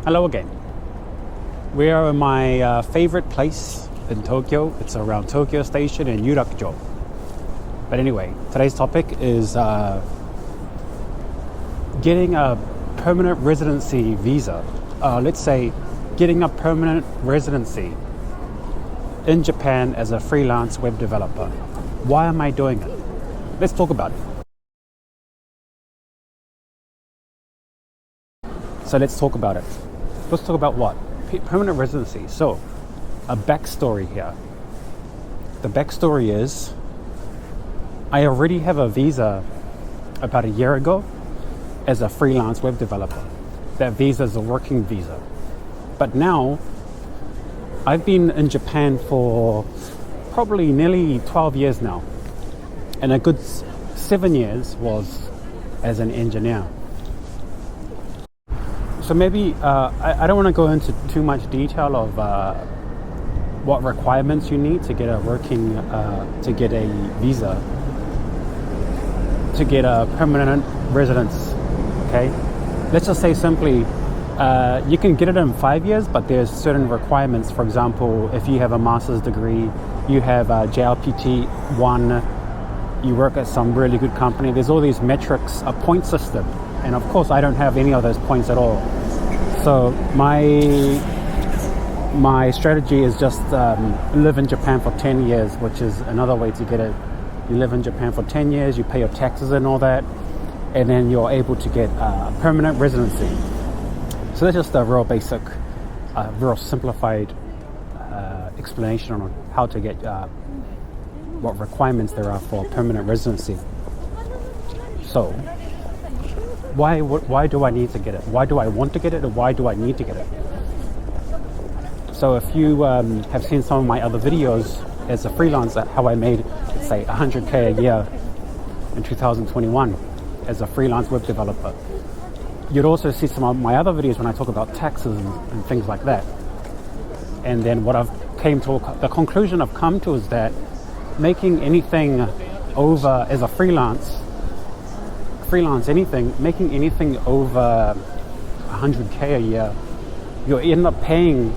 Hello again. We are in my favorite place in Tokyo. It's around Tokyo Station in Yurakucho. But anyway, today's topic is getting a permanent residency visa. Let's say getting a permanent residency in Japan as a freelance web developer. Why am I doing it? Let's talk about it. So let's talk about it. Let's talk about what? Permanent residency. So, a backstory here. The backstory is, I already have a visa about a year ago as a freelance web developer. That visa is a working visa. But now, I've been in Japan for probably nearly 12 years now. And a good 7 years was as an engineer. So maybe, I don't want to go into too much detail of what requirements you need to get a working, to get a visa, to get a permanent residence, okay? Let's just say simply, you can get it in 5 years, but there's certain requirements. For example, if you have a master's degree, you have a JLPT 1, you work at some really good company, there's all these metrics, a point system. And of course, I don't have any of those points at all. So my strategy is just live in Japan for 10 years, which is another way to get it. You live in Japan for 10 years, you pay your taxes and all that, and then you're able to get a permanent residency. So that's just a real basic, real simplified explanation on how to get, what requirements there are for permanent residency. So, why do I need to get it? Why do I want to get it, and why do I need to get it? So if you have seen some of my other videos as a freelancer, how I made, say, 100K a year in 2021 as a freelance web developer, you'd also see some of my other videos when I talk about taxes and things like that. And then what the conclusion I've come to is that making anything over as a freelance anything, making anything over 100K a year, you'll end up paying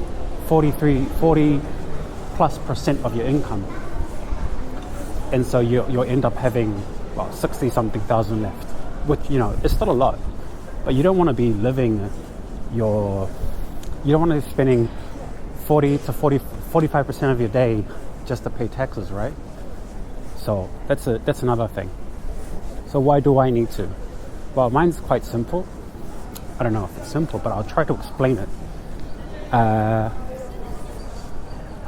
40+% of your income. And so you'll end up having 60 something thousand left, which, is still a lot. But you don't want to be you don't want to be spending 45% of your day just to pay taxes, right? So that's another thing. So why do I need to? Well, mine's quite simple. I don't know if it's simple, but I'll try to explain it. I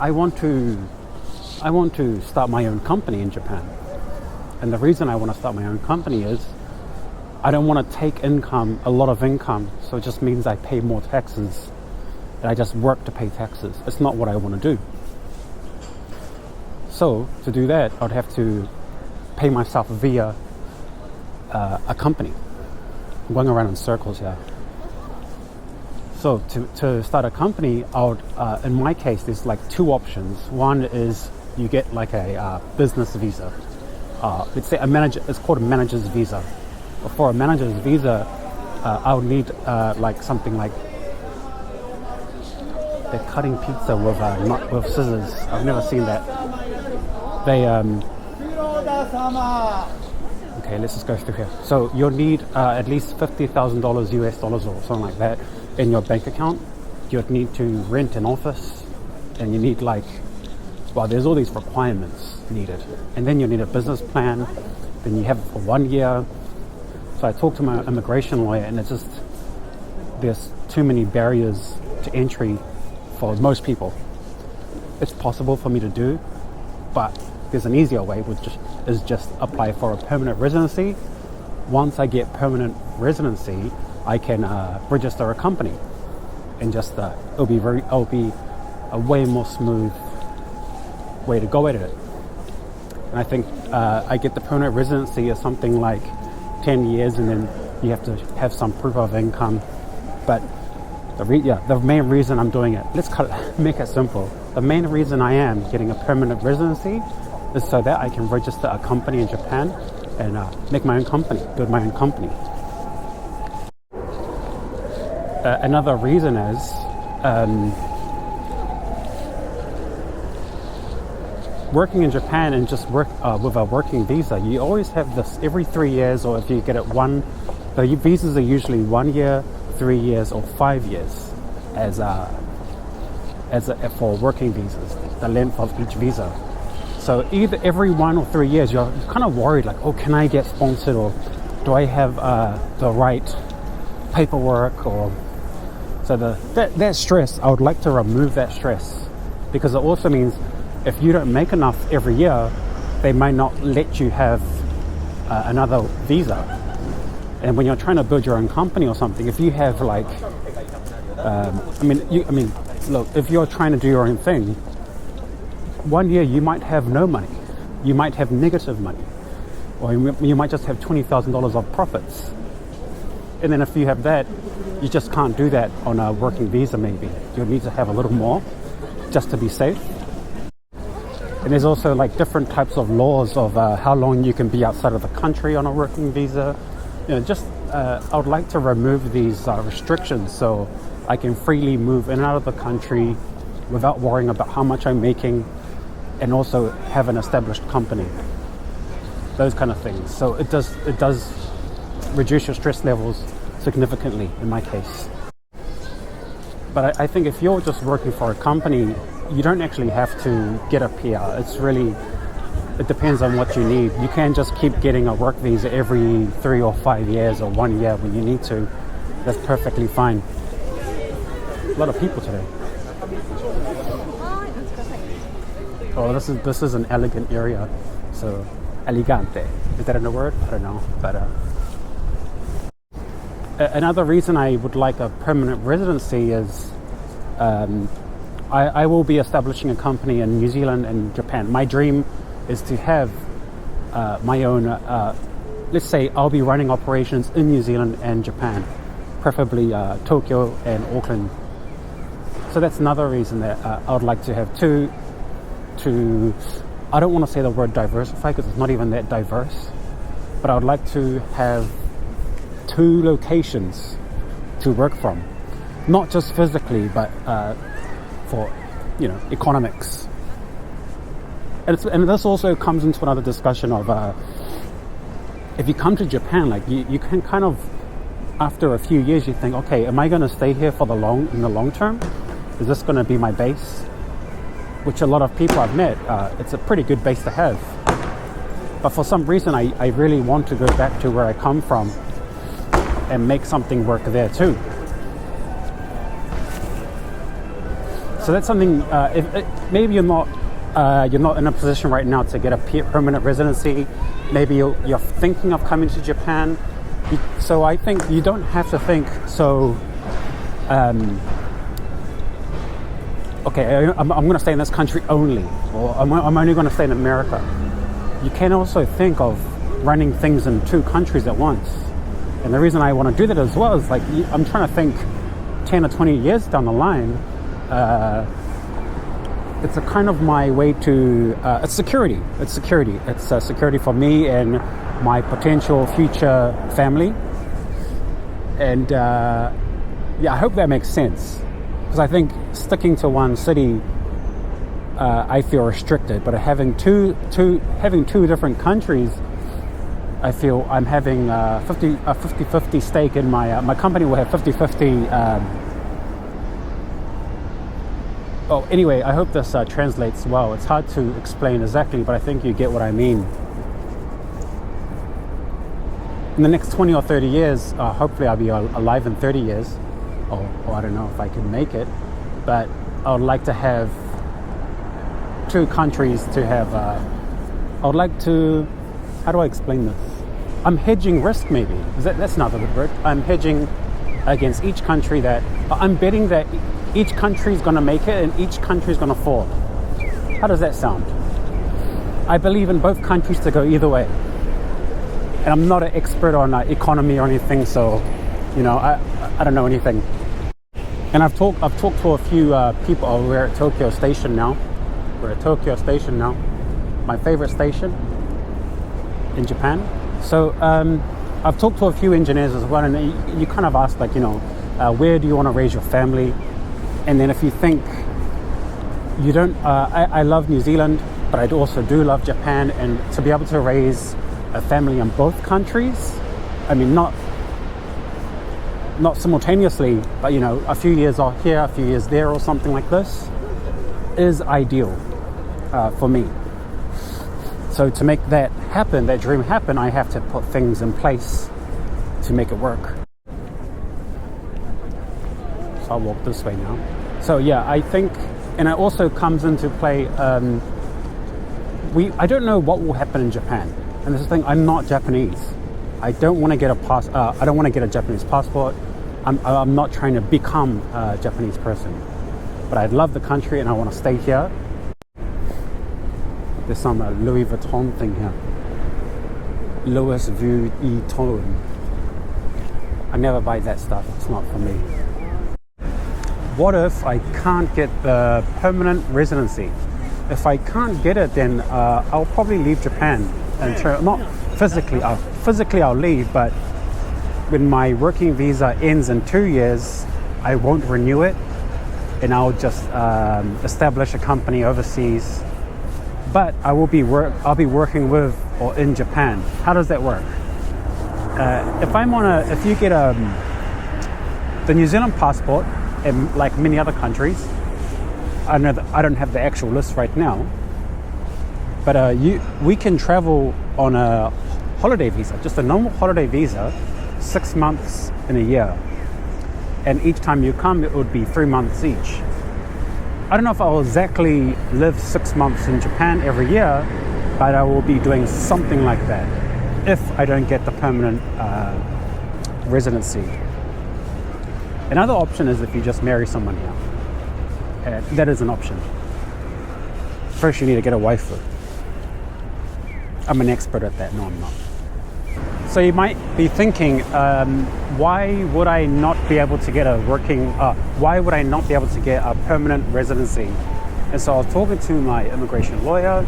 want to start my own company in Japan. And the reason I want to start my own company is I don't want to take a lot of income, so it just means I pay more taxes and I just work to pay taxes. It's not what I want to do. So to do that, I'd have to pay myself via a company. I'm going around in circles here. So to start a company, in my case, there's like two options. One is you get like a business visa. Let's say it's called a manager's visa. But for a manager's visa, I would need something like, they're cutting pizza with scissors. I've never seen that. Okay, let's just go through here. So you'll need at least $50,000 US dollars or something like that in your bank account. You'd need to rent an office, and you need there's all these requirements needed. And then you need a business plan. Then you have it for 1 year. So I talked to my immigration lawyer, and there's too many barriers to entry for most people. It's possible for me to do, but there's an easier way, which is just apply for a permanent residency. Once I get permanent residency, I can register a company, and it'll be a way more smooth way to go at it. And I think I get the permanent residency as something like 10 years, and then you have to have some proof of income. But the main reason I'm doing it, make it simple. The main reason I am getting a permanent residency is so that I can register a company in Japan and make my own company, build my own company. Another reason is working in Japan and just work with a working visa. You always have this every 3 years, or if you get it the visas are usually 1 year, 3 years, or 5 years for working visas, the length of each visa. So either every 1 or 3 years, you're kind of worried, like, oh, can I get sponsored, or do I have the right paperwork? Or so that stress, I would like to remove that stress, because it also means if you don't make enough every year, they might not let you have another visa. And when you're trying to build your own company or something, if you have like, look, if you're trying to do your own thing, 1 year you might have no money, you might have negative money, or you might just have $20,000 of profits. And then if you have that, you just can't do that on a working visa. Maybe you'll need to have a little more just to be safe. And there's also like different types of laws of how long you can be outside of the country on a working visa. I would like to remove these restrictions so I can freely move in and out of the country without worrying about how much I'm making, and also have an established company. Those kind of things. So it does reduce your stress levels significantly in my case. But I think if you're just working for a company, you don't actually have to get a PR. It depends on what you need. You can just keep getting a work visa every 3 or 5 years or 1 year when you need to. That's perfectly fine. A lot of people today. Oh, this is an elegant area. So, elegante. Is that in a word? I don't know. But another reason I would like a permanent residency is I will be establishing a company in New Zealand and Japan. My dream is to have my own, let's say I'll be running operations in New Zealand and Japan, preferably Tokyo and Auckland. So that's another reason that I would like to have I don't want to say the word diversify because it's not even that diverse, but I would like to have 2 locations to work from, not just physically, but for economics. And this also comes into another discussion of if you come to Japan, like you can kind of, after a few years, you think, okay, am I going to stay here in the long term? Is this going to be my base? Which a lot of people I've met, it's a pretty good base to have. But for some reason, I really want to go back to where I come from and make something work there too. So that's something. Maybe you're not in a position right now to get a permanent residency. Maybe you're thinking of coming to Japan. So I think you don't have to think so. Okay, I'm going to stay in this country only, or I'm only going to stay in America. You can also think of running things in 2 countries at once. And the reason I want to do that as well is like I'm trying to think 10 or 20 years down the line. It's a kind of my way to it's security. It's security for me and my potential future family. And I hope that makes sense, because I think sticking to one city, I feel restricted. But having two different countries, I feel I'm having a 50-50 stake in my company will have 50-50. Anyway, I hope this translates well. It's hard to explain exactly, but I think you get what I mean. In the next 20 or 30 years, hopefully I'll be alive in 30 years, or I don't know if I can make it, but I would like to have 2 countries to have, I would like to, how do I explain this? I'm hedging risk maybe, that's not a good word. I'm hedging against each country that, I'm betting that each country is going to make it and each country is going to fall. How does that sound? I believe in both countries to go either way. And I'm not an expert on economy or anything, so, I don't know anything. And I've talked to a few people. Oh, we're at Tokyo Station now. My favorite station in Japan. So I've talked to a few engineers as well, and you kind of ask, where do you want to raise your family, and then if you think you don't, I love New Zealand, but I also do love Japan, and to be able to raise a family in both countries, I mean not simultaneously, but you know, a few years are here, a few years there, or something like this, is ideal for me. So to make that happen, that dream happen, I have to put things in place to make it work. So I'll walk this way now. So yeah, I think, and it also comes into play, I don't know what will happen in Japan. And this is the thing, I'm not Japanese. I don't want to get a Japanese passport. I'm not trying to become a Japanese person. But I love the country and I want to stay here. There's some Louis Vuitton thing here. Louis Vuitton. I never buy that stuff. It's not for me. What if I can't get the permanent residency? If I can't get it, then I'll probably leave Japan. And not physically. I'll leave, but when my working visa ends in 2 years, I won't renew it, and I'll just establish a company overseas. But I'll be working with or in Japan. How does that work? If you get the New Zealand passport, and like many other countries, I don't have the actual list right now, but we can travel on a holiday visa, just a normal holiday visa, 6 months in a year, and each time you come, it would be 3 months each. I don't know if I will exactly live 6 months in Japan every year, but I will be doing something like that if I don't get the permanent residency. Another option is if you just marry someone here. That is an option. First, you need to get a waifu. I'm an expert at that. No, I'm not. So you might be thinking, why would I not be able to get why would I not be able to get a permanent residency? And so I was talking to my immigration lawyer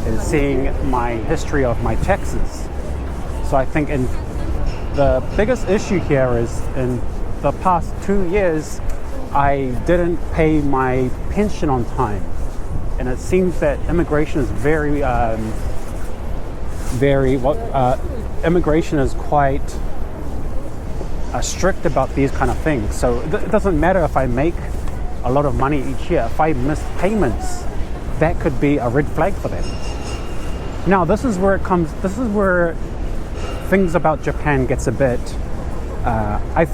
and seeing my history of my taxes. So I think the biggest issue here is in the past 2 years, I didn't pay my pension on time. And it seems that immigration is immigration is quite strict about these kind of things. So it doesn't matter if I make a lot of money each year. If I miss payments, that could be a red flag for them. Now, this is where things about Japan gets a bit, I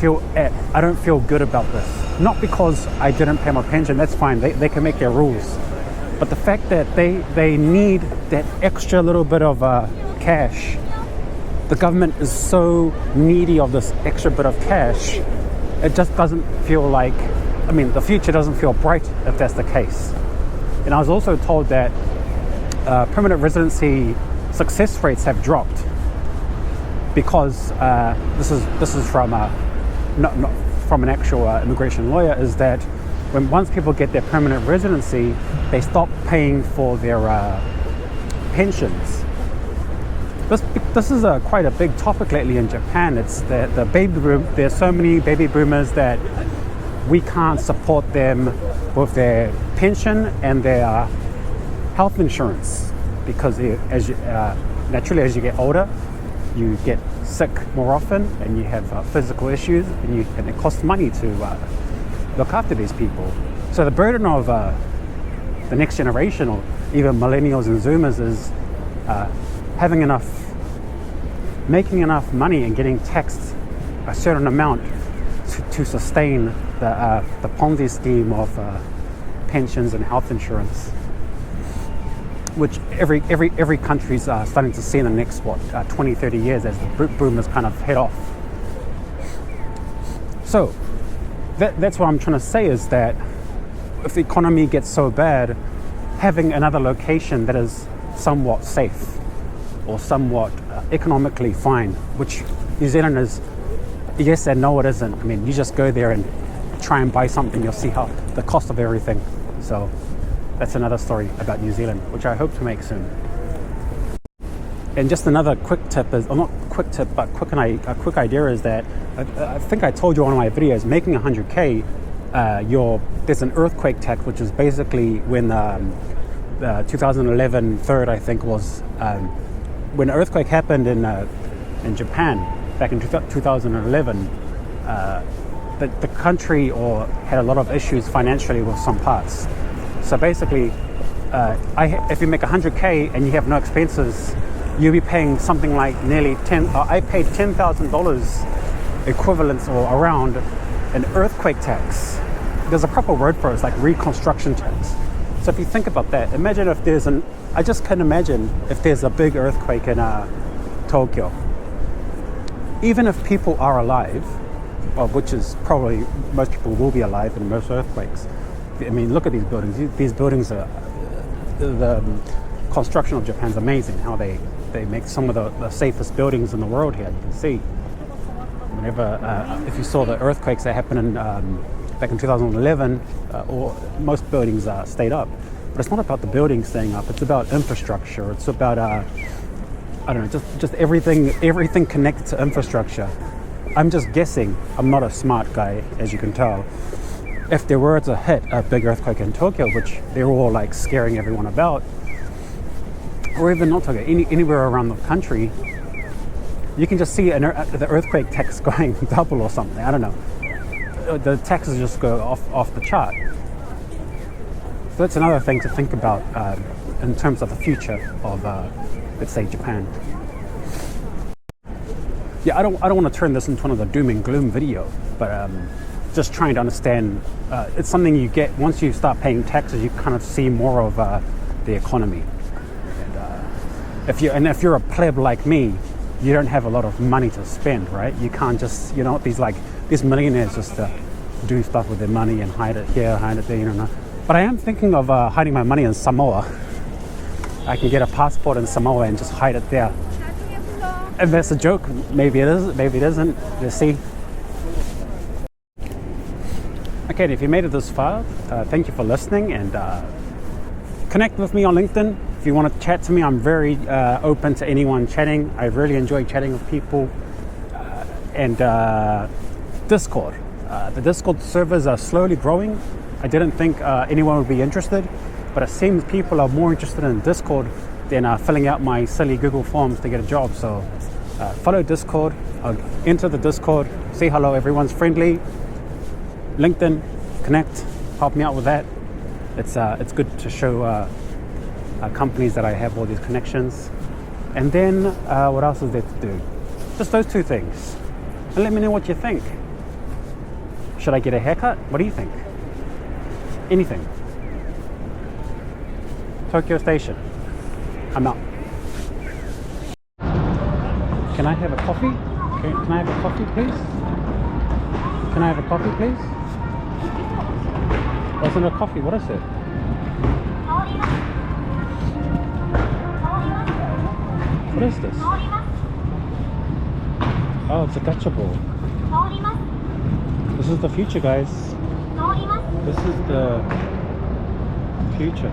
don't feel good about this. Not because I didn't pay my pension, that's fine, they can make their rules. But the fact that they need that extra little bit of cash, the government is so needy of this extra bit of cash, it just doesn't feel like, the future doesn't feel bright if that's the case. And I was also told that permanent residency success rates have dropped because this is from not from an actual immigration lawyer, is that once people get their permanent residency, they stop paying for their pensions. This is quite a big topic lately in Japan. It's the baby boom. There's so many baby boomers that we can't support them with their pension and their health insurance because naturally as you get older, you get sick more often and you have physical issues and it costs money to look after these people. So the burden of the next generation or even millennials and zoomers is making enough money and getting taxed a certain amount to sustain the Ponzi scheme of pensions and health insurance, which every country's starting to see in the next 20-30 years as the boomers kind of head off. So that's what I'm trying to say, is that if the economy gets so bad, having another location that is somewhat safe or somewhat economically fine, which New Zealand is, yes and no, it isn't. You just go there and try and buy something, you'll see how the cost of everything. So that's another story about New Zealand, which I hope to make soon. And just another quick tip is, or not quick tip, but a quick idea is that I think I told you on one of my videos, making 100K, there's an earthquake tax, which is basically when 2011 third, I think, was when an earthquake happened in Japan back in 2011. The country had a lot of issues financially with some parts. So basically, if you make 100K and you have no expenses, you'll be paying something like nearly I paid $10,000 equivalent or around an earthquake tax. There's a proper word for it, it's like reconstruction tax. So if you think about that, imagine if I just can imagine if there's a big earthquake in Tokyo. Even if people are alive, which is probably most people will be alive in most earthquakes. I mean, look at these buildings. These buildings are, the construction of Japan's amazing. How they make some of the safest buildings in the world here. You can see. Whenever, if you saw the earthquakes that happened back in 2011, or most buildings stayed up. But it's not about the buildings staying up. It's about infrastructure. It's about I don't know, just everything connected to infrastructure. I'm just guessing. I'm not a smart guy, as you can tell. If there were to hit a big earthquake in Tokyo, which they're all like scaring everyone about, or even not Tokyo, anywhere around the country, you can just see the earthquake tax going double or something. I don't know. The taxes just go off the chart. So that's another thing to think about in terms of the future of, let's say, Japan. Yeah, I don't want to turn this into another doom and gloom video, but just trying to understand. It's something you get once you start paying taxes. You kind of see more of the economy. And if you're a pleb like me, you don't have a lot of money to spend, right? You can't just, these millionaires just do stuff with their money and hide it here, hide it there, But I am thinking of hiding my money in Samoa. I can get a passport in Samoa and just hide it there. If that's a joke, maybe it is, maybe it isn't. Let's see. Okay, if you made it this far, thank you for listening, and connect with me on LinkedIn. If you want to chat to me, I'm very open to anyone chatting. I really enjoy chatting with people. And Discord. The Discord servers are slowly growing. I didn't think anyone would be interested, but it seems people are more interested in Discord than filling out my silly Google Forms to get a job. So follow Discord, enter the Discord, say hello, everyone's friendly. LinkedIn, connect, help me out with that. It's good to show companies that I have all these connections. And then what else is there to do? Just those two things. And let me know what you think. Should I get a haircut? What do you think? Anything. Tokyo Station. I'm out. Can I have a coffee? Can I have a coffee, please? Can I have a coffee, please? Wasn't a coffee, what is it? What is this? Oh, it's a gacha ball. This is the future, guys. This is the future.